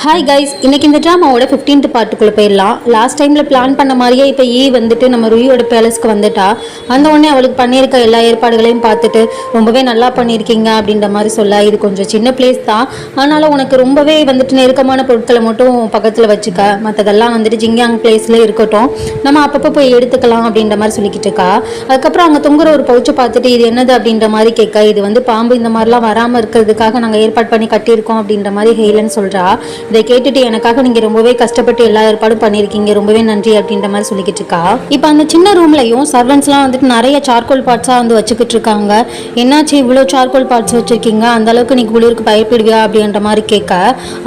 Hi guys, இன்னைக்கு இந்த ட்ராமாவோட 15th பார்ட்டுக்குள்ளே போயிடலாம். லாஸ்ட் டைமில் பிளான் பண்ண மாதிரியே இப்போ வந்துட்டு நம்ம ருயியோட பேலஸ்க்கு வந்துட்டா. அந்த உடனே அவளுக்கு பண்ணியிருக்க எல்லா ஏற்பாடுகளையும் பார்த்துட்டு ரொம்பவே நல்லா பண்ணியிருக்கீங்க அப்படின்ற மாதிரி சொல்ல, இது கொஞ்சம் சின்ன பிளேஸ் தான், ஆனாலும் உனக்கு ரொம்பவே வந்துட்டு நெருக்கமான பொருட்களை மட்டும் பக்கத்தில் வச்சுக்க, மற்றதெல்லாம் வந்துட்டு ஜிங்யாங் பிளேஸில் இருக்கட்டும், நம்ம அப்பப்போ போய் எடுத்துக்கலாம் அப்படின்ற மாதிரி சொல்லிக்கிட்டு இருக்கா. அதுக்கப்புறம் அங்கே தொங்குற ஒரு பவுச்சை பார்த்துட்டு இது என்னது அப்படின்ற மாதிரி கேட்க, இது வந்து பாம்பு இந்த மாதிரிலாம் வராமல் இருக்கிறதுக்காக நாங்கள் ஏற்பாடு பண்ணி கட்டியிருக்கோம் அப்படின்ற மாதிரி ஹெய்லன் சொல்கிறா. இதை கேட்டுட்டு எனக்காக நீங்க ரொம்பவே கஷ்டப்பட்டு எல்லா ஏற்பாடும் பண்ணிருக்கீங்க, ரொம்பவே நன்றி அப்படின்ற மாதிரி சொல்லிக்கிட்டு இருக்கா. இப்போ அந்த சின்ன ரூம்லயும் சர்வன்ட்ஸ்லாம் வந்துட்டு நிறைய சார்கோல் பார்ட்ஸா வந்து வச்சுக்கிட்டு இருக்காங்க. என்னாச்சு இவ்வளோ சார்கோல் பார்ட்ஸ் வச்சிருக்கீங்க, அந்த அளவுக்கு நீ குளிருக்கு பயப்படுவியா அப்படின்ற மாதிரி கேட்க,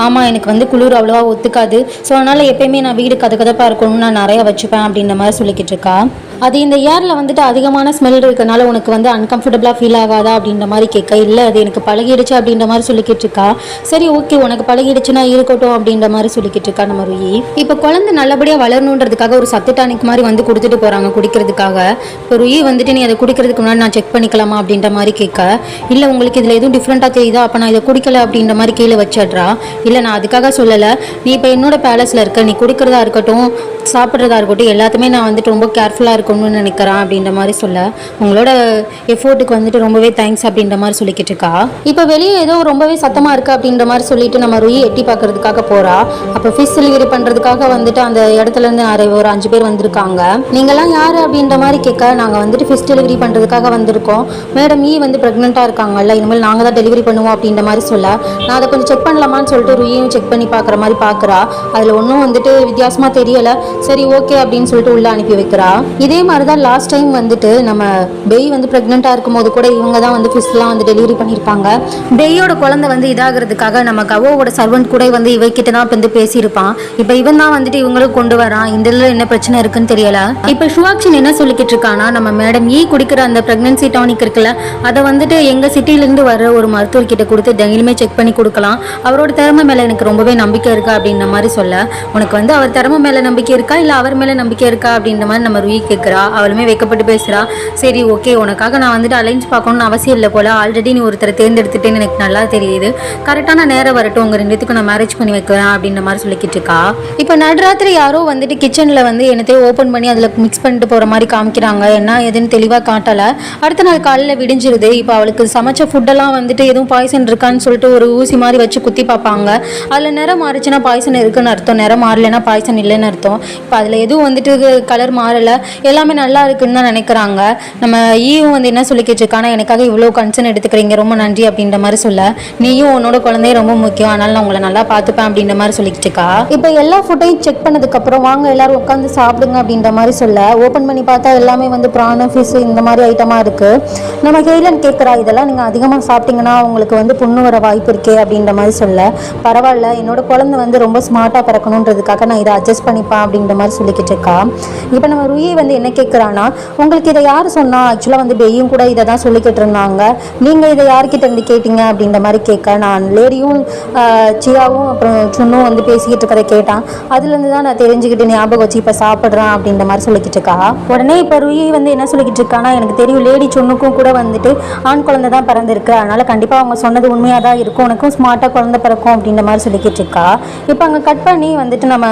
ஆமா எனக்கு வந்து குளிர் அவ்வளோவா ஒத்துக்காது, ஸோ அதனால எப்பயுமே நான் வீடு கதகதப்பா இருக்கணும்னு நான் நிறைய வச்சுப்பேன் அப்படின்ற மாதிரி சொல்லிக்கிட்டு இருக்கா. அது இந்த ஏரில் வந்துட்டு அதிகமான ஸ்மெல் இருக்கனால உனக்கு வந்து அன்கம்ஃபர்டபுளாக ஃபீல் ஆகாதா அப்படின்ற மாதிரி கேட்க, இல்லை அது எனக்கு பழகிடுச்சு அப்படின்ற மாதிரி சொல்லிக்கிட்டு இருக்கா. சரி ஓகே, உனக்கு பழகிடுச்சுன்னா இருக்கட்டும் அப்படின்ற மாதிரி சொல்லிக்கிட்டு இருக்கா நம்ம ருயி. இப்போ குழந்தை நல்லபடியாக வளரணுன்றதுக்காக ஒரு சத்து டானிக் மாதிரி வந்து கொடுத்துட்டு போகிறாங்க குடிக்கிறதுக்காக. இப்போ ருயி வந்துட்டு நீ அதை குடிக்கிறதுக்கு முன்னாடி நான் செக் பண்ணிக்கலாமா அப்படின்ற மாதிரி கேட்க, இல்லை உங்களுக்கு இதில் எதுவும் டிஃப்ரெண்ட்டாக தெரியுதா, அப்போ நான் இதை குடிக்கல அப்படின்ற மாதிரி கீழே வச்சிடுறா. இல்லை நான் அதுக்காக சொல்லலை, நீ இப்போ என்னோட பேலஸில் இருக்க, நீ குடிக்கிறதா இருக்கட்டும் சாப்பிட்றதா இருக்கட்டும் எல்லாத்துமே நான் வந்துட்டு ரொம்ப கேர்ஃபுல்லாக இருக்கணும்னு நினைக்கிறேன் அப்படின்ற மாதிரி சொல்ல, உங்களோட எஃபோர்ட்டுக்கு வந்துட்டு ரொம்பவே தேங்க்ஸ் அப்படின்ற மாதிரி சொல்லிக்கிட்டு இருக்கா. இப்போ வெளியே ஏதோ ரொம்பவே சத்தமாக இருக்குது அப்படின்ற மாதிரி சொல்லிட்டு நம்ம ருயி எட்டி பார்க்கறதுக்காக போகிறா. அப்போ ஃபிஷ் டெலிவரி பண்ணுறதுக்காக வந்துட்டு அந்த இடத்துலேருந்து ஒரு 5 பேர் வந்திருக்காங்க. நீங்களாம் யார் அப்படின்ற மாதிரி கேட்க, நாங்கள் வந்துட்டு ஃபிஷ் டெலிவரி பண்ணுறதுக்காக வந்திருக்கோம் மேடம், வந்து ப்ரெக்னெண்ட்டாக இருக்காங்கல்ல, இனிமேல் நாங்கள் தான் டெலிவரி பண்ணுவோம் அப்படின்ற மாதிரி சொல்ல, நான் அதை கொஞ்சம் செக் பண்ணலாமான்னு சொல்லிட்டு ருயியும் செக் பண்ணி பார்க்குற மாதிரி பார்க்குறா. அதில் ஒன்றும் வந்துட்டு வித்தியாசமாக தெரியலை. சரி ஓகே அப்படின்னு சொல்லிட்டு உள்ள அனுப்பி வைக்கிறா. இதே மாதிரி தான் லாஸ்ட் டைம் வந்துட்டு நம்ம பெய் வந்து ப்ரெக்னெண்ட்டாக இருக்கும்போது கூட இவங்க தான் வந்து ஃபிஷ்லாம் வந்து டெலிவரி பண்ணியிருப்பாங்க. பெய்யோட குழந்தை வந்து இதாகிறதுக்காக நம்ம கவோவோட சர்வெண்ட் கூட வந்து இவகிட்ட தான் வந்து பேசியிருப்பான். இப்போ இவன் தான் வந்துட்டு இவங்களுக்கு கொண்டு வரான். இந்த இதில் என்ன பிரச்சனை இருக்குன்னு தெரியல. இப்போ ஷுவாக்ஷன் என்ன சொல்லிக்கிட்டு இருக்கானா, நம்ம மேடம் குடிக்கிற அந்த ப்ரெக்னன்சி டானிக் இருக்குல்ல, அதை வந்துட்டு எங்கள் சிட்டிலேருந்து வர ஒரு மருத்துவர்கிட்ட கொடுத்து டெய்லியுமே செக் பண்ணி கொடுக்கலாம், அவரோட திறமை மேலே எனக்கு ரொம்பவே நம்பிக்கை இருக்கா அப்படின்ற மாதிரி சொல்ல, உனக்கு வந்து அவர் திறமை மேலே நம்பிக்கை இருக்கா இல்லை அவர் மேலே நம்பிக்கை இருக்கா அப்படின்ற மாதிரி நம்ம ருயி கேட்குறா. அவளுமே வைக்கப்பட்டு பேசுகிறா. சரி ஓகே, உனக்காக நான் வந்துட்டு அலைன்ஸ் பார்க்கணும்னு அவசியம் இல்லை போல, ஆல்ரெடி நீ ஒருத்தரை தேர்ந்தெடுத்துட்டேன்னு எனக்கு நல்லா தெரியுது, கரெக்டான நேரம் வரட்டும், உங்கள் 2 பேத்துக்கும் நான் மேரேஜ் பண்ணி வைக்கிறேன் அப்படின்ற மாதிரி சொல்லிக்கிட்டு இருக்கா. இப்போ நடுராத்திரி யாரோ வந்துட்டு கிச்சனில் வந்து என்னத்தையும் ஓப்பன் பண்ணி அதில் மிக்ஸ் பண்ணிட்டு போகிற மாதிரி காமிக்கிறாங்க. என்ன எதுன்னு தெளிவாக காட்டலை. அடுத்த நாள் காலையில் விடிஞ்சிருது. இப்போ அவளுக்கு சமைச்ச ஃபுட்டெல்லாம் வந்துட்டு எதுவும் பாய்சன் இருக்கான்னு சொல்லிட்டு ஒரு ஊசி மாதிரி வச்சு குத்தி பார்ப்பாங்க. அதில் நிறம் மாறிச்சுன்னா பாய்சன் இருக்குன்னு அர்த்தம், நிறம் மாறலைன்னா பாய்சன் இல்லைன்னு அர்த்தம். இப்போ அதில் எதுவும் வந்துட்டு கலர் மாறலை, எல்லாமே நல்லா இருக்குன்னு தான் நினைக்கிறாங்க. நம்ம வந்து என்ன சொல்லிக்கிட்டு இருக்கானா, எனக்காக இவ்வளோ கன்சர்ன் எடுத்துக்கிறீங்க, ரொம்ப நன்றி அப்படின்ற மாதிரி சொல்ல, நீயும் உன்னோட குழந்தைய ரொம்ப முக்கியம், அதனால நான் உங்களை நல்லா பார்த்துப்பேன் அப்படின்ற மாதிரி சொல்லிக்கிட்டு இருக்கா. இப்போ எல்லா ஃபுட்டையும் செக் பண்ணதுக்கப்புறம் வாங்க எல்லாரும் உட்காந்து சாப்பிடுங்க அப்படின்ற மாதிரி சொல்ல, ஓப்பன் பண்ணி பார்த்தா எல்லாமே வந்து ப்ரான் ஃபிஷ் இந்த மாதிரி ஐட்டமாக இருக்குது. நம்ம ஹெய்லன் கேட்குறா, இதெல்லாம் நீங்கள் அதிகமாக சாப்பிட்டீங்கன்னா உங்களுக்கு வந்து புண்ணு வர வாய்ப்பு இருக்கே அப்படின்ற மாதிரி சொல்ல, பரவாயில்ல என்னோட குழந்தை வந்து ரொம்ப ஸ்மார்ட்டாக பிறக்கணுன்றதுக்காக நான் இதை அட்ஜஸ்ட் பண்ணிப்பேன் அப்படின்ற மாதிரி சொல்லிக்கிட்டு இருக்கா. இப்போ நம்ம ருயி வந்து என்ன கேட்குறான்னா, உங்களுக்கு இதை யார் சொன்னா, ஆக்சுவலாக வந்து பெய்யும் கூட இதை தான் சொல்லிக்கிட்டு இருந்தாங்க, நீங்கள் இதை யார்கிட்ட இருந்து கேட்டீங்க அப்படின்ற மாதிரி கேட்க, நான் லேடியும் சியாவும் அப்புறம் சுன்னும் வந்து பேசிக்கிட்டு இருக்கிறத கேட்டான், அதுலேருந்து தான் நான் தெரிஞ்சுக்கிட்டு ஞாபகம் வச்சு இப்போ சாப்பிட்றேன் அப்படின்ற மாதிரி சொல்லிக்கிட்டு இருக்கா. உடனே இப்போ ருயி வந்து என்ன சொல்லிக்கிட்டு இருக்கானா, எனக்கு தெரியும் லேடி சுன்னுக்கும் கூட வந்துட்டு ஆண் குழந்தை தான் பிறந்திருக்கு, அதனால கண்டிப்பாக அவங்க சொன்னது உண்மையாக தான் இருக்கும், உனக்கும் ஸ்மார்ட்டாக குழந்தை பிறக்கும் அப்படின்ற மாதிரி சொல்லிக்கிட்டு இருக்கா. இப்போ அங்கே கட் பண்ணி வந்துட்டு நம்ம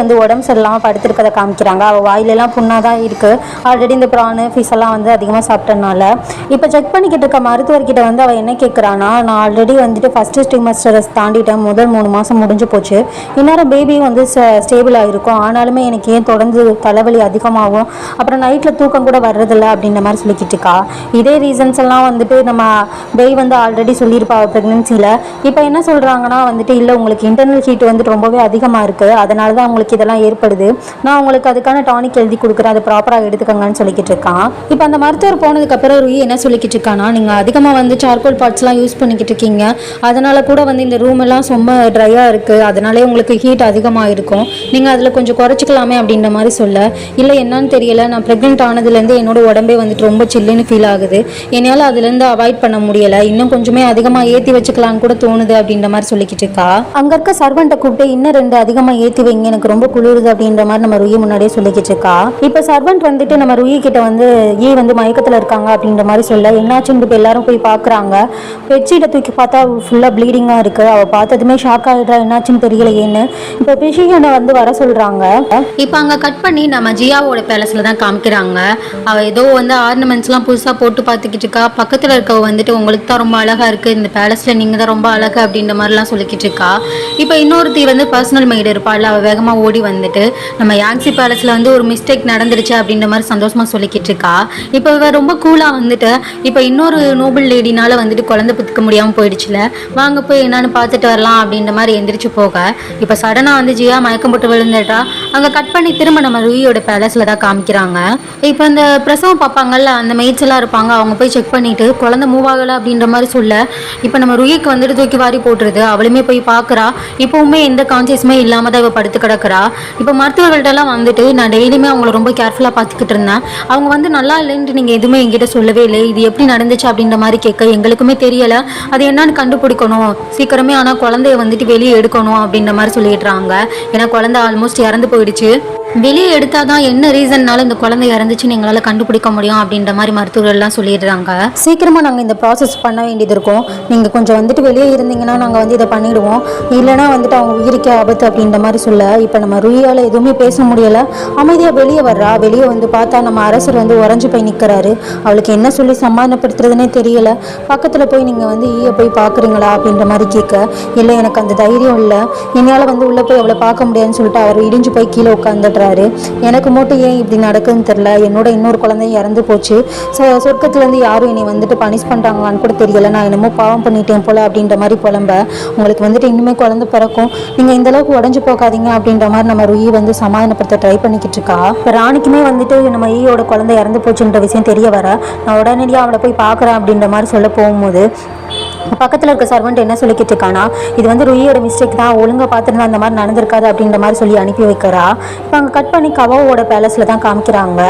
வந்து உடம்பு சரியில்லாமல் படுத்திருக்கதை காமிக்கிறாங்க. அவள் வாயிலெல்லாம் புண்ணாக தான் இருக்குது, ஆல்ரெடி இந்த ப்ரானு ஃபிஷ் எல்லாம் வந்து அதிகமாக சாப்பிட்டனால. இப்போ செக் பண்ணிக்கிட்டு இருக்க மருத்துவர்கிட்ட வந்து அவள் என்ன கேட்குறான்னா, நான் ஆல்ரெடி வந்துட்டு ஃபஸ்ட்டு ஸ்ட்ரீமஸ்டர்ஸ் தாண்டிட்டேன், முதல் 3 மாதம் முடிஞ்சு போச்சு, இந்நேரம் பேபியும் வந்து ஸ்டேபிள் ஆகிருக்கும், ஆனாலுமே எனக்கு ஏன் தொடர்ந்து தலைவலி அதிகமாகும், அப்புறம் நைட்டில் தூக்கம் கூட வர்றதில்ல அப்படின்ற மாதிரி சொல்லிக்கிட்டு இருக்கா. இதே ரீசன்ஸ் எல்லாம் வந்துட்டு நம்ம பேய் வந்து ஆல்ரெடி சொல்லியிருப்பா ப்ரெக்னன்சியில். இப்போ என்ன சொல்கிறாங்கன்னா வந்துட்டு, இல்லை உங்களுக்கு இன்டர்னல் ஹீட் வந்துட்டு ரொம்பவே அதிகமாக இருக்குது, அதனால தான் உங்களுக்கு இதெல்லாம் ஏற்படுது, நான் உங்களுக்கு அதுக்கான டானிக் எழுதி கொடுக்குறேன், அதை ப்ராப்பராக எடுத்துக்கங்கன்னு சொல்லிக்கிட்டு இருக்கான். இப்போ அந்த மருத்துவர் போனதுக்கப்புறம் ருயி என்ன சொல்லிக்கிட்டு இருக்கானா, நீங்கள் அதிகமாக வந்து சார்கோல் பார்ட்ஸ்லாம் யூஸ் பண்ணிக்கிட்டு இருக்கீங்க, அதனால் கூட வந்து இந்த ரூம் எல்லாம் ரொம்ப ட்ரையாக இருக்குது, அதனாலே உங்களுக்கு ஹீட் அதிகமாக இருக்கும், நீங்கள் அதில் கொஞ்சம் குறைச்சிக்கலாமே அப்படின்ற மாதிரி சொல்ல, இல்லை என்னன்னு தெரியல, நான் ப்ரெக்னென்ட் ஆனதுலேருந்து என்னோட உடம்பே வந்துட்டு ரொம்ப சில்லுன்னு ஃபீல் ஆகுது, என்னால் அதுலேருந்து அவாய்ட் பண்ண முடியலை, இன்னும் கொஞ்சமே அதிகமாக ஏற்றி வச்சுக்கலான்னு கூட தோணுது அப்படின்ற மாதிரி சொல்லிக்கிட்டு இருக்கா. அங்கே இருக்க சர்வெண்ட்டை கூப்பிட்டு இன்னும் 2 அதிகமாக ஏற்றி வைங்க, எனக்கு ரொம்ப குளிருது அப்படின்ற மாதிரி நம்ம ருயி முன்னாடியே சொல்லிக்கிட்டு இருக்கா. இப்போ சர்வெண்ட் சர்வெண்ட் வந்துட்டு நம்ம ருயி கிட்ட வந்து வந்து மயக்கத்தில் இருக்காங்க அப்படின்ற மாதிரி சொல்ல என்னாச்சுன்னு இப்போ எல்லாரும் போய் பார்க்குறாங்க. பெட்ஷீட்டை தூக்கி பார்த்தா ஃபுல்லாக ப்ளீடிங்காக இருக்குது. அவள் பார்த்ததுமே ஷாக் ஆகிடுறா, என்னாச்சுன்னு தெரியலையேன்னு. இப்போ பிஷியனை வந்து வர சொல்கிறாங்க. இப்போ அங்கே கட் பண்ணி நம்ம ஜியாவோட பேலஸில் தான் காமிக்கிறாங்க. அவள் ஏதோ வந்து ஆர்னமெண்ட்ஸ்லாம் புதுசாக போட்டு பார்த்துக்கிட்டு இருக்கா. பக்கத்தில் இருக்கவ வந்துட்டு உங்களுக்கு தான் ரொம்ப அழகாக இருக்குது, இந்த பேலஸில் நீங்கள் தான் ரொம்ப அழகு அப்படின்ற மாதிரிலாம் சொல்லிக்கிட்டு இருக்கா. இப்போ இன்னொருத்தி வந்து பர்சனல் மெய்டு இருப்பாள். அவள் வேகமாக ஓடி வந்துட்டு நம்ம யாங்ஸி பேலஸில் வந்து ஒரு மிஸ்டேக் நடந்துருச்சு அப்படின்ற மாதிரி சந்தோஷமாக சொல்லிக்கிட்டு இருக்கா. இப்போ இவ ரொம்ப கூலாக வந்துட்டு இப்போ இன்னொரு நோபல் லேடினால வந்துட்டு குழந்தை பெற்றுக்க முடியாமல் போயிடுச்சுல, வாங்க போய் என்னன்னு பார்த்துட்டு வரலாம் அப்படின்ற மாதிரி எந்திரிச்சு போக இப்போ சடனாக வந்து ஜியா மயக்கம் போட்டு விழுந்துட்டா. அங்கே கட் பண்ணி திரும்ப நம்ம ருயியோட பேலஸில் தான் காமிக்கிறாங்க. இப்போ இந்த பிரசவம் பார்ப்பாங்கல்ல, அந்த மெய்ட்ஸ் எல்லாம் இருப்பாங்க. அவங்க போய் செக் பண்ணிட்டு குழந்தை மூவ் ஆகலை அப்படின்ற மாதிரி சொல்ல இப்போ நம்ம ருயிக்கு வந்துட்டு தூக்கி வாரி போட்டுருது. அவளுமே போய் பார்க்குறா. இப்போவுமே எந்த கான்சியஸுமே இல்லாமல் தான் இவ படுத்து கிடக்குறா. இப்போ மருத்துவர்கள்ட்டெல்லாம் வந்துட்டு நான் டெய்லியுமே அவங்கள ரொம்ப கேர்ஃபுல்லாக பார்த்துக்கிட்டு இருந்தேன். அவங்க வந்து நல்லா இல்லைன்ட்டு நீங்கள் எதுவுமே என்கிட்ட சொல்லவே இல்லை, இது எப்படி நடந்துச்சு அப்படின்ற மாதிரி கேட்க எங்களுக்குமே தெரியலை, அது என்னன்னு கண்டுபிடிக்கணும் சீக்கிரமே, ஆனால் குழந்தைய வந்துட்டு வெளியே எடுக்கணும் அப்படின்ற மாதிரி சொல்லிடுறாங்க. ஏன்னா குழந்தை ஆல்மோஸ்ட் இறந்து போயிடுச்சு. வெளியே எடுத்தால் தான் என்ன ரீசன்னால இந்த குழந்தை இறந்துச்சுன்னு எங்களால் கண்டுபிடிக்க முடியும் அப்படின்ற மாதிரி மருத்துவர்கள்லாம் சொல்லிடுறாங்க. சீக்கிரமாக நாங்கள் இந்த ப்ராசஸ் பண்ண வேண்டியது இருக்கும். நீங்கள் கொஞ்சம் வந்துட்டு வெளியே இருந்தீங்கன்னா நாங்கள் வந்து இதை பண்ணிவிடுவோம், இல்லைனா வந்துட்டு அவங்க உயிருக்கே ஆபத்து அப்படின்ற மாதிரி சொல்ல இப்போ நம்ம ருயியால் எதுவுமே பேச முடியலை. அமைதியாக வெளியே வர்றா. வெளியே வந்து பார்த்தா நம்ம அரசர் வந்து உறைஞ்சு போய் நிற்கிறாரு. அவளுக்கு என்ன சொல்லி சமாதானப்படுத்துறதுனே தெரியலை. பக்கத்தில் போய் நீங்கள் வந்து ஈயை போய் பார்க்குறீங்களா அப்படின்ற மாதிரி கேட்க, இல்லை எனக்கு அந்த தைரியம் இல்லை, என்னால் வந்து உள்ளே போய் அவளை பார்க்க முடியாதுன்னு சொல்லிட்டு அவர் இடிஞ்சு போய் கீழே உட்காந்துட்டு எனக்கு மட்டும் ஏன் இப்படி நடக்குதுன்னு தெரியல, என்னோட இன்னொரு குழந்தையும் இறந்து போச்சு, சொர்க்கத்துலேருந்து யாரும் என்னை வந்துட்டு பனிஷ் பண்ணுறாங்களான்னு கூட தெரியல, நான் என்னமோ பாவம் பண்ணிட்டேன் போல அப்படின்ற மாதிரி புலம்ப, உங்களுக்கு வந்துட்டு இன்னுமே குழந்தை பிறக்கும், நீங்கள் இந்த அளவுக்கு உடஞ்சு போகாதீங்க அப்படின்ற மாதிரி நம்ம ருயி வந்து சமாதானப்படுத்த ட்ரை பண்ணிக்கிட்டு இருக்கா. இப்போ ராணிக்குமே வந்துட்டு நம்ம ஈயோட குழந்தை இறந்து போச்சுன்ற விஷயம் தெரிய வர நான் உடனடியாக அவளை போய் பார்க்குறேன் அப்படின்ற மாதிரி சொல்ல போகும்போது பக்கத்தில் இருக்க சர்வெண்ட் என்ன சொல்லிக்கிட்டு இருக்கானா, இது வந்து ருயியோட மிஸ்டேக் தான், ஒழுங்காக பார்த்துட்டு அந்த மாதிரி நடந்திருக்காது அப்படின்ற மாதிரி சொல்லி அனுப்பி வைக்கிறா. இப்போ அங்கே கட் பண்ணி கவாவோட பேலஸில் தான் காமிக்கிறாங்க.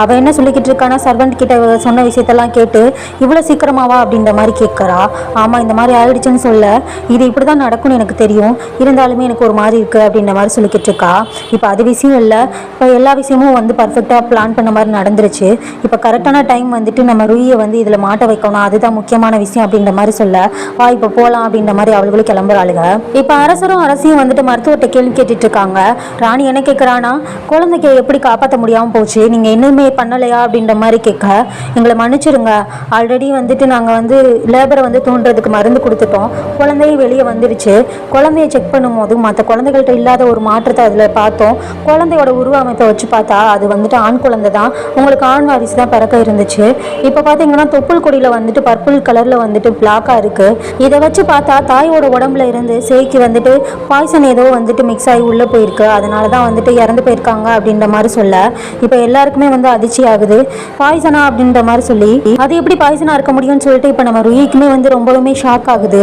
அவள் என்ன சொல்லிக்கிட்டு இருக்கானா, சர்வெண்ட் கிட்ட சொன்ன விஷயத்தெல்லாம் கேட்டு இவ்வளோ சீக்கிரமாவா அப்படின்ற மாதிரி கேட்குறா. ஆமாம் இந்த மாதிரி ஆயிடுச்சுன்னு சொல்ல, இது இப்படி தான் நடக்கும்னு எனக்கு தெரியும், இருந்தாலுமே எனக்கு ஒரு மாதிரி இருக்குது அப்படின்ற மாதிரி சொல்லிக்கிட்டு இருக்கா. இப்போ அது விஷயம் இல்லை, இப்போ எல்லா விஷயமும் வந்து பர்ஃபெக்டாக பிளான் பண்ண மாதிரி நடந்துருச்சு. இப்போ கரெக்டான டைம் வந்துட்டு நம்ம ருயியை வந்து இதில் மாட்ட வைக்கணும், அதுதான் முக்கியமான விஷயம் அப்படின்ற மாதிரி சொல்ல, வா இப்போ போகலாம் அப்படின்ற மாதிரி அவளுகளும் கிளம்புறாளுங்க. இப்போ அரசரும் அரசியும் வந்துட்டு மருத்துவர்கிட்ட கேள்வி கேட்டுட்டு இருக்காங்க. ராணி என்ன கேட்குறானா, குழந்தைக்கு எப்படி காப்பாற்ற முடியாமல் போச்சு, நீங்கள் இன்னுமே பண்ணலையா அப்படின்ற மாதிரி கேட்க, எங்களை மன்னிச்சிருங்க, ஆல்ரெடி வந்துட்டு நாங்கள் வந்து லேபரை வந்து தூண்டுறதுக்கு மருந்து கொடுத்துட்டோம், குழந்தையும் வெளியே வந்துடுச்சு. குழந்தைய செக் பண்ணும்போது மற்ற குழந்தைகள்கிட்ட இல்லாத ஒரு மாற்றத்தை அதில் பார்த்தோம். குழந்தையோட உருவ அமைப்பை வச்சு பார்த்தா அது வந்துட்டு ஆண் குழந்தை தான், உங்களுக்கு ஆண் வாரிசு தான் பிறக்க இருந்துச்சு. இப்போ பார்த்தீங்கன்னா தொப்புள் கொடியில் வந்துட்டு பர்பிள் கலரில் வந்துட்டு பிளாக்காக இருக்குது. இதை வச்சு பார்த்தா தாயோட உடம்புல இருந்து சேய்க்கு வந்துட்டு பாய்சன் ஏதோ வந்துட்டு மிக்ஸ் ஆகி உள்ளே போயிருக்கு, அதனால தான் வந்துட்டு இறந்து போயிருக்காங்க அப்படின்ற மாதிரி சொல்ல இப்போ எல்லாருக்குமே வந்து அதிர்ச்சி ஆகுது. பாய்சனா அப்படின்ற மாதிரி சொல்லி அது எப்படி பாய்சனாக இருக்க முடியும்னு சொல்லிட்டு இப்போ நம்ம ருயிக்குமே வந்து ரொம்பவுமே ஷாக் ஆகுது.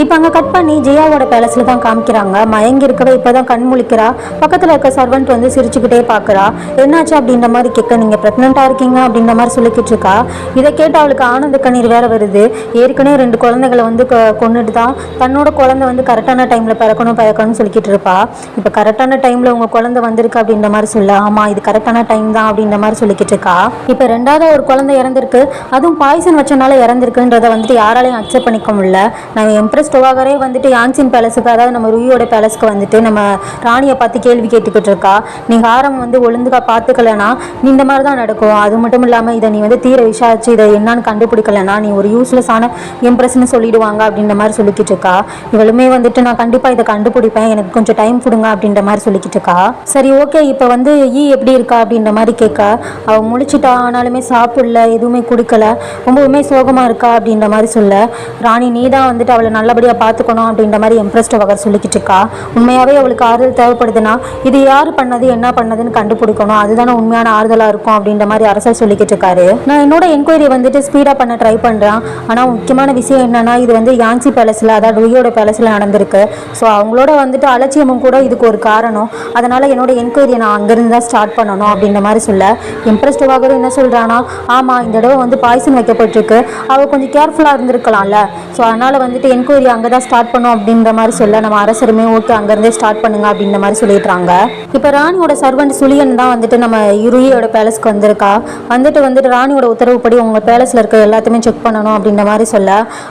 இப்போ அங்கே கட் பண்ணி ஜியாவோட பேலஸில் தான் காமிக்கிறாங்க. மயங்கி இருக்கவே இப்போ தான் கண் முழிக்கிறா. பக்கத்தில் இருக்க சர்வெண்ட் வந்து சிரிச்சுக்கிட்டே பார்க்குறா. என்னாச்சு அப்படின்ற மாதிரி கேட்க, நீங்கள் ப்ரெக்னெண்ட்டாக இருக்கீங்க அப்படின்ற மாதிரி சொல்லிக்கிட்டு இருக்கா. இதை கேட்டு அவளுக்கு ஆனந்த கண்ணீர் வேற வருது. ஏற்கனவே 2 குழந்தைகளை வந்து கொண்டுட்டு தான் தன்னோட குழந்தை வந்து கரெக்டான டைமில் பிறக்கணும்னு சொல்லிக்கிட்டு இருப்பா. இப்போ கரெக்டான டைமில் உங்கள் குழந்தை வந்திருக்கு அப்படின்ற மாதிரி சொல்ல, ஆமாம் இது கரெக்டான டைம் தான் அப்படின்ற மாதிரி சொல்லிக்கிட்டு இருக்கா. இப்போ 2வது ஒரு குழந்தை இறந்துருக்கு, அதுவும் பாய்சன் வச்சனால இறந்துருக்குன்றதை வந்துட்டு யாராலையும் அக்செப்ட் பண்ணிக்க முடியல. நம்ம எம்ப்ரெஸ் டோவாகரே வந்துட்டு யாங்ஸின் பேலஸுக்கு, அதாவது நம்ம ருயியோட பேலஸ்க்கு வந்துட்டு நம்ம ராணியை பார்த்து கேள்வி கேட்டுக்கிட்டு இருக்கா. நீ ஹாரம் வந்து ஒழுங்காக பார்த்துக்கலனா இந்த மாதிரி தான் நடக்கும், அது மட்டும் இல்லாமல் இதை நீ வந்து தீர விசாரிச்சு இதை என்னன்னு கண்டுபிடிக்கலனா நீ ஒரு யூஸ்லெஸ்ஸான எம்ப்ரெஸ்ன்னு சொல்லிடுவாங்க அப்படின்ற மாதிரி சொல்லிக்கிட்டு இருக்கா. இவளுமே வந்துட்டு நான் கண்டிப்பாக இதை கண்டுபிடிப்பேன், எனக்கு கொஞ்சம் டைம் கொடுங்க அப்படின்ற மாதிரி சொல்லிக்கிட்டு இருக்கா. சரி ஓகே, இப்போ வந்து எப்படி இருக்கா அப்படின்ற மாதிரி கேட்க, அவள் முழிச்சிட்டா, ஆனாலுமே சாப்பிடல, எதுவுமே குடிக்கல, ரொம்பவுமே சோகமாக இருக்கா அப்படின்ற மாதிரி சொல்ல, ராணி நீ தான் வந்துட்டு அவளை நல்லபடியாக பார்த்துக்கணும் அப்படின்ற மாதிரி எம்ப்ரெஸ் டோவாகர் சொல்லிக்கிட்டு இருக்கா. உண்மையாகவே அவளுக்கு ஆறுதல் தேவைப்படுதுன்னா இது யார் பண்ணது என்ன பண்ணதுன்னு கண்டுபிடிக்கணும், அதுதானே உண்மையான ஆறுதலாக இருக்கும் அப்படின்ற மாதிரி அரசர் சொல்லிக்கிட்டு இருக்காரு. நான் என்னோட என்கொயரி வந்துட்டு ஸ்பீடாக பண்ண ட்ரை பண்ணுறேன், ஆனால் முக்கியமான விஷயம் என்னன்னா என்னன்னா இது வந்து யான்சி பேலஸில், அதாவது ருயோட பேலஸில் நடந்திருக்கு. ஸோ அவங்களோட வந்துட்டு அலட்சியமும் கூட இதுக்கு ஒரு காரணம். அதனால் என்னோட என்கொயரியை நான் அங்கேருந்து தான் ஸ்டார்ட் பண்ணணும் அப்படின்ற மாதிரி சொல்ல, எம்ப்ரஸ் டொவாகர் என்ன சொல்கிறான்னா, ஆமாம் இந்த தடவை வந்து பாய்சன் வைக்கப்பட்டிருக்கு, அவள் கொஞ்சம் கேர்ஃபுல்லாக இருந்திருக்கலாம்ல, ஸோ அதனால் வந்துட்டு என்கொயரி அங்கே தான் ஸ்டார்ட் பண்ணோம் அப்படின்ற மாதிரி சொல்ல, நம்ம அரசருமே ஓகே அங்கேருந்தே ஸ்டார்ட் பண்ணுங்க அப்படின்ற மாதிரி சொல்லிடுறாங்க. இப்போ ராணியோட சர்வெண்ட் சுலியன் தான் வந்துட்டு நம்ம ருயோட பேலஸ்க்கு வந்திருக்கா. வந்துட்டு ராணியோட உத்தரவுப்படி உங்கள் பேலஸில் இருக்க எல்லாத்தையுமே செக் பண்ணணும் அப்படின்ற மாதிரி சொல்ல,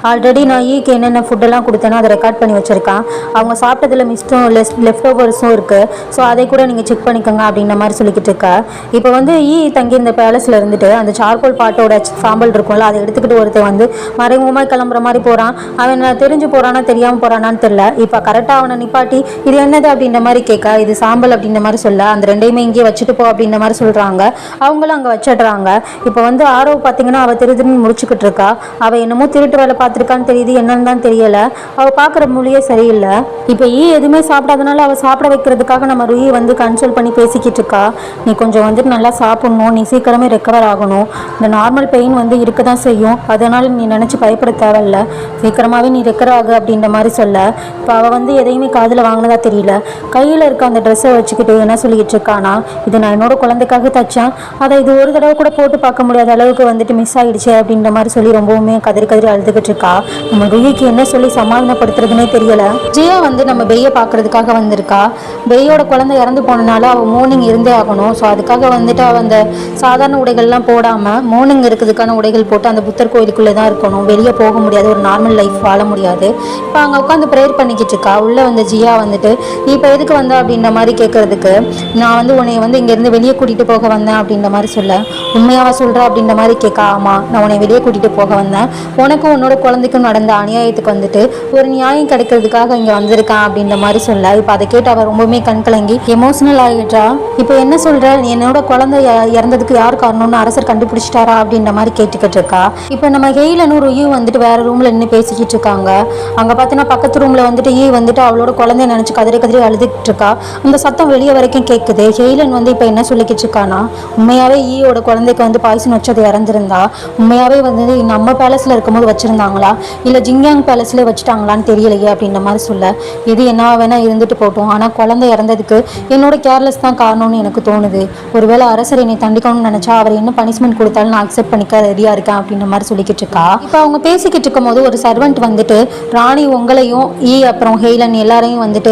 ஆல்ரெடி நான் ஈக்கு என்னென்ன ஃபுட்டெல்லாம் கொடுத்தேனோ அதை ரெக்கார்ட் பண்ணி வச்சுருக்கேன், அவங்க சாப்பிட்டதில் மிஸ்டும் லெஃப்ட் ஓவர்ஸும் இருக்குது, ஸோ அதை கூட நீங்கள் செக் பண்ணிக்கோங்க அப்படின்ற மாதிரி சொல்லிக்கிட்டு இருக்கா. இப்போ வந்து தங்கி இந்த பேலஸில் இருந்துட்டு அந்த சார்கோல் பாட்டோட சாம்பல் இருக்கும்ல, அதை எடுத்துக்கிட்டு ஒருத்தர் வந்து மறைமுகமாக கிளம்புற மாதிரி போகிறான். அவன் தெரிஞ்சு போகிறானா தெரியாமல் போகிறானான்னு தெரியல. இப்போ கரெக்டாக அவனை நிப்பாட்டி இது என்னது அப்படின்ற மாதிரி கேட்க, இது சாம்பல் அப்படின்ற மாதிரி சொல்ல, அந்த ரெண்டையுமே இங்கேயே வச்சுட்டு போ அப்படின்ற மாதிரி சொல்கிறாங்க. அவங்களும் அங்கே வச்சிடுறாங்க. இப்போ வந்து ஆரவ் பார்த்தீங்கன்னா அவள் திருன்னு முடிச்சுக்கிட்டு இருக்கா. அவள் என்னமோ திருட்டு வேலை பார்த்துருக்கான்னு தெரியுது, என்னன்னு தான் தெரியலை. அவள் பார்க்குற மொழியே சரியில்லை. இப்போ எதுவுமே சாப்பிடாதனால அவள் சாப்பிட வைக்கிறதுக்காக நம்ம ருயி வந்து கன்சோல் பண்ணி பேசிக்கிட்டு இருக்கா. நீ கொஞ்சம் வந்துட்டு நல்லா சாப்பிட்ணும், நீ சீக்கிரமே ரெக்கவர் ஆகணும், இந்த நார்மல் பெயின் வந்து இருக்க தான் செய்யும், அதனால் நீ நினச்சி பயப்பட தேவையில்ல, சீக்கிரமாகவே நீ ரெக்கவர் ஆகு அப்படின்ற மாதிரி சொல்ல, இப்போ அவள் வந்து எதையுமே காதில் வாங்கினதா தெரியல. கையில் இருக்க அந்த ட்ரெஸ்ஸை வச்சுக்கிட்டு என்ன சொல்லிக்கிட்டு இருக்கானா, இது நான் என்னோட குழந்தைக்காக தைச்சேன், அதை இது ஒரு தடவை கூட போட்டு பார்க்க முடியாத அளவுக்கு வந்துட்டு மிஸ் ஆகிடுச்சு அப்படின்ற மாதிரி சொல்லி ரொம்பவுமே கதறி அழுதுகிட்டு இருக்கா. நம்ம ருயிக்கு என்ன சொல்லி சமாதானப்படுத்துறதுனே தெரியல. ஜியா வந்து நம்ம பெய்யை பார்க்கறதுக்காக வந்திருக்கா. பெய்யோட குழந்தை இறந்து போனனால அவள் மோர்னிங் இருந்தே ஆகணும். ஸோ அதுக்காக வந்துட்டு அவள் அந்த சாதாரண உடைகள்லாம் போடாமல் மோர்னிங் இருக்கிறதுக்கான உடைகள் போட்டு அந்த புத்தர் கோயிலுக்குள்ளே தான் இருக்கணும், வெளியே போக முடியாது, ஒரு நார்மல் லைஃப் வாழ முடியாது. இப்போ அங்கே உட்காந்து ப்ரேயர் பண்ணிக்கிட்டு இருக்கா. உள்ளே வந்து ஜியா வந்துட்டு இப்போ எதுக்கு வந்த அப்படின்ற மாதிரி கேட்கறதுக்கு, நான் வந்து உன்னை வந்து இங்கேருந்து வெளியே கூட்டிகிட்டு போக வந்தேன் அப்படின்ற மாதிரி சொல்ல, உண்மையாவா சொல்கிற அப்படின்ற மாதிரி கேட்க, ஆமாம் நான் உன்னை வெளியே கூட்டிகிட்டு போக வந்தேன், உனக்கும் உன்னோட குழந்தைக்கும் நடந்த அநியாயத்துக்கு வந்துட்டு ஒரு நியாயம் கிடைக்கிறதுக்காக இங்கே வந்திருக்கான் அப்படின்ற மாதிரி சொல்ல, இப்போ அதை கேட்டு அவள் ரொம்பவுமே கண் கலங்கி எமோஷனல் ஆகிட்டா. இப்போ என்ன சொல்கிற, என்னோட குழந்தை இறந்ததுக்கு யார் காரணம்னு அரசர் கண்டுபிடிச்சிட்டாரா அப்படின்ற மாதிரி கேட்டுக்கிட்டு இருக்கா. இப்போ நம்ம ஹெய்லனும் ருயு வந்துட்டு வேற ரூமில் நின்று பேசிக்கிட்டு இருக்காங்க. அங்கே பார்த்தீங்கன்னா பக்கத்து ரூமில் வந்துட்டு வந்துட்டு அவளோட குழந்தைய நினச்சி கதறி அழுதுகிட்டு இருக்கா. அந்த சத்தம் வெளியே வரைக்கும் கேட்குது. ஹெய்லன் வந்து இப்போ என்ன சொல்லிக்கிட்டு இருக்கானா, உண்மையாகவே ஈயோட குழந்தைக்கு வந்து பாய்சன் வச்சது இறந்துருந்தா உண்மையாகவே வந்து நம்ம பேலஸில் இருக்கும்போது வச்சுருந்தாங்களா இல்லை ஜிங்யாங் பேலஸ்லேயே வச்சுட்டாங்களான்னு தெரியலையே அப்படின்ற மாதிரி சொல்ல, இது என்ன வேணா இருந்துட்டு போட்டோம், ஆனால் குழந்தை இறந்ததுக்கு என்னோட கேர்லெஸ் தான் காரணம்னு எனக்கு தோணுது, ஒருவேளை அரசர் என்னை தண்டிக்கணும்னு நினச்சா அவர் என்ன பனிஷ்மெண்ட் கொடுத்தாலும் நான் அக்செப்ட் பண்ணிக்க ரெடியாக இருக்கேன் அப்படின்ற மாதிரி சொல்லிக்கிட்டு இருக்கா. இப்போ அவங்க பேசிக்கிட்டு இருக்கும் போது ஒரு சர்வெண்ட் வந்துட்டு ராணி உங்களையும் அப்புறம் ஹெய்லன் எல்லாரையும் வந்துட்டு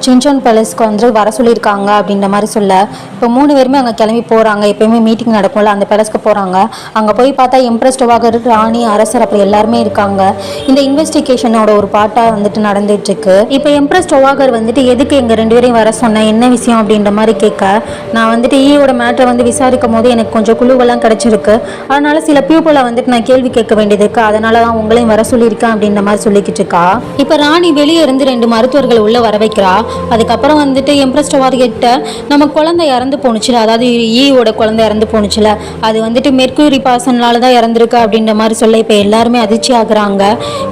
சின்சோன் பேலஸ்க்கு வந்து வர சொல்லியிருக்காங்க அப்படின்ற மாதிரி சொல்ல, இப்போ 3 பேருமே அங்கே கிளம்பி போகிறாங்க. எப்பயுமே மீட்டிங் நடக்கும்ல, அந்த பேலஸ்க்கு போகிறாங்க. அங்கே போய் பார்த்தா எம்ப்ரஸ் டொவாகர், ராணி, அரசர் அப்படி எல்லாருமே இருக்காங்க. இந்த இன்வெஸ்டிகேஷனோட ஒரு பாட்டாக வந்துட்டு நடந்துட்டு இருக்கு. இப்போ எம்ப்ரஸ் டொவாகர் வந்துட்டு எதுக்கு எங்கள் 2 பேரையும் வர சொன்னேன், என்ன விஷயம் அப்படின்ற மாதிரி கேட்க, நான் வந்துட்டு ஈயோட மேட்டரை வந்து விசாரிக்கும் போது எனக்கு கொஞ்சம் குழுவெல்லாம் கிடைச்சிருக்கு, அதனால சில பியூப்பிளை வந்துட்டு நான் கேள்வி கேட்க வேண்டியது இருக்கு, அதனால தான் உங்களையும் வர சொல்லியிருக்கேன் அப்படின்ற மாதிரி சொல்லிக்கிட்டு இருக்கா. இப்போ ராணி வெளியே இருந்து 2 மருத்துவர்கள் உள்ள வர வைக்கிறா. அதுக்கப்புறம் வந்துட்டு எம்ப்ரஸ் டொவாகர்கிட்ட நம்ம குழந்தை இறந்து போணுச்சுல, அதாவது ஈயோட குழந்தை இறந்து போணுச்சுல, அது வந்துட்டு மெர்க்குரி பாசனால தான் இறந்துருக்கு அப்படின்ற மாதிரி சொல்ல, இப்போ எல்லாருமே அதிர்ச்சி ஆகுறாங்க.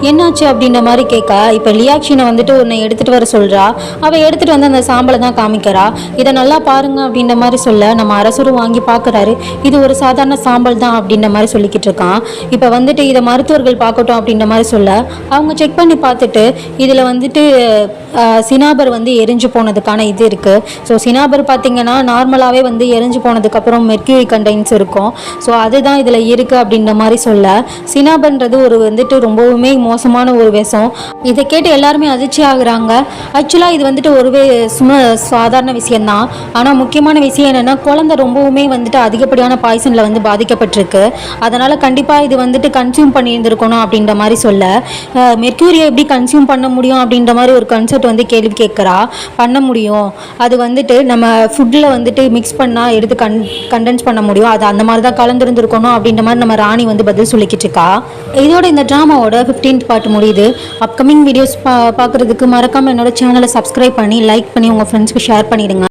என்னாச்சு அப்படின்ற மாதிரி கேட்க, இப்போ லியாக்ஷினை வந்துட்டு உன்னை எடுத்துகிட்டு வர சொல்கிறா. அவள் எடுத்துகிட்டு வந்து அந்த சாம்பலை தான் காமிக்கிறா. இதை நல்லா பாருங்க அப்படின்ற மாதிரி சொல்ல, நம்ம அரசரும் வாங்கி பார்க்குறாரு. இது ஒரு சாதாரண சாம்பல் தான் அப்படின்ற மாதிரி சொல்லிக்கிட்டு இருக்கான். இப்போ வந்துட்டு இதை மருத்துவர்கள் பார்க்கட்டும் அப்படின்ற மாதிரி சொல்ல, அவங்க செக் பண்ணி பார்த்துட்டு இதில் வந்துட்டு சினாபர் வந்து எரிஞ்சு போனதுக்கான இது இருக்குது. ஸோ சினாபர் பார்த்திங்கன்னா நார்மலாகவே வந்து எரிஞ்சு போனதுக்கப்புறம் மெர்க்யூரி கண்டெய்ன்ஸ் இருக்கும். ஸோ அதுதான் இதில் இருக்குது அப்படின்ற மாதிரி சொல்ல, சினாபர்ன்றது ஒரு வந்துட்டு ரொம்பவுமே மோசமான ஒரு விஷம். இதை கேட்டு எல்லாருமே அதிர்ச்சி ஆகுறாங்க. ஆக்சுவலாக இது வந்துட்டு ஒரு சாதாரண விஷயந்தான், ஆனால் முக்கியமான விஷயம் என்னென்னா குழந்தை ரொம்பவுமே வந்துட்டு அதிகப்படியான பாய்சனில் வந்து பாதிக்கப்பட்டிருக்கு, அதனால் கண்டிப்பாக இது வந்துட்டு கன்சியூம் பண்ணியிருந்துருக்கணும் அப்படின்ற மாதிரி சொல்ல, மெர்க்யூரியை எப்படி கன்சியூம் பண்ண முடியும் அப்படின்ற மாதிரி ஒரு கன்செப்ட் வந்து கேள்வி கேட்குறா. பண்ண முடியும், அது வந்துட்டு நம்ம ஃபுட்டில் வந்துட்டு மிக்ஸ் பண்ணால் எடுத்து கண்டென்ஸ் பண்ண முடியும், அது அந்த மாதிரி தான் கலந்துருந்துருக்கணும் அப்படின்ற மாதிரி நம்ம ராணி வந்து பதில் சொல்லிக்கிட்டு இருக்கா. இதோட இந்த ட்ராமாவோட 15th பார்ட் முடியுது. அப்கமிங் வீடியோஸ் பார்க்குறதுக்கு மறக்காமல் என்னோட சேனலை சப்ஸ்கிரைப் பண்ணி லைக் பண்ணி உங்கள் ஃப்ரெண்ட்ஸ்க்கு ஷேர் பண்ணிவிடுங்க.